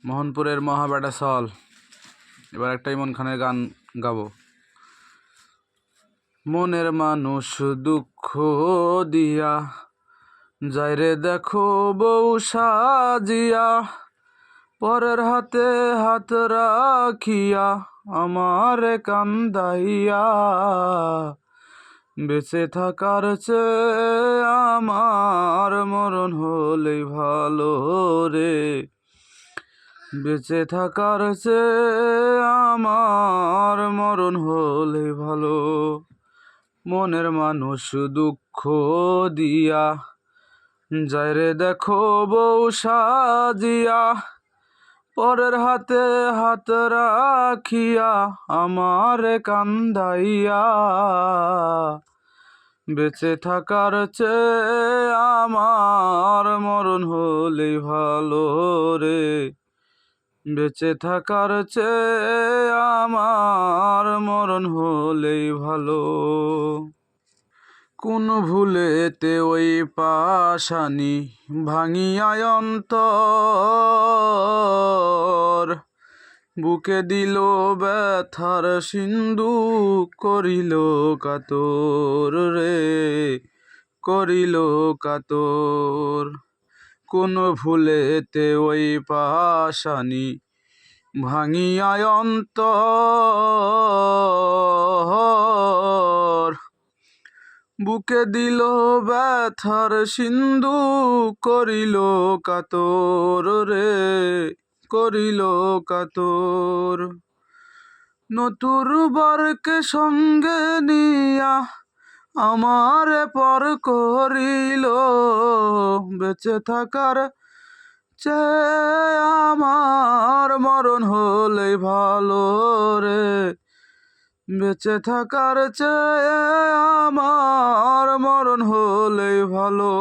মোহনপুরের মহাবেটা চল। এবার একটা ইমন খানের গান গাবো। মনের মানুষ দুঃখ দিয়া যায় রে দেখো বউ সাজিয়া, পরের হাতে হাত রাখিয়া আমারে কান্দাইয়া। বেঁচে থাকার চেয়ে আমার মরণ হলেই ভালো রে, বেঁচে থাকার চেয়ে আমার মরণ হলেই ভালো। মনের মানুষ দুঃখ দিয়া যায় রে দেখো বউ সাজিয়া, পরের হাতে হাত রাখিয়া আমারে কান্দাইয়া। বেঁচে থাকার চেয়ে আমার মরণ হলেই ভালো রে, বেঁচে থাকার চেয়ে আমার মরণ হলেই ভালো। কোন ভুলেতে ওই পাশানি ভাঙিয়া অন্তর, বুকে দিল ব্যথার সিন্ধু করিল কাতর রে, করিল কাতর। কোন ভুলেতে ওই পাশানি ভাঙিয়া অন্তর, বুকে দিল ব্যথার সিন্ধু করিল কাতর রে, করিল কাতর। নতুর বরকে সঙ্গে নিয়া আমারে পর করিল, বেঁচে থাকার চেয়ে আমার মরণ হলেই ভালো রে, বেঁচে থাকার চেয়ে আমার মরণ হলেই ভালো।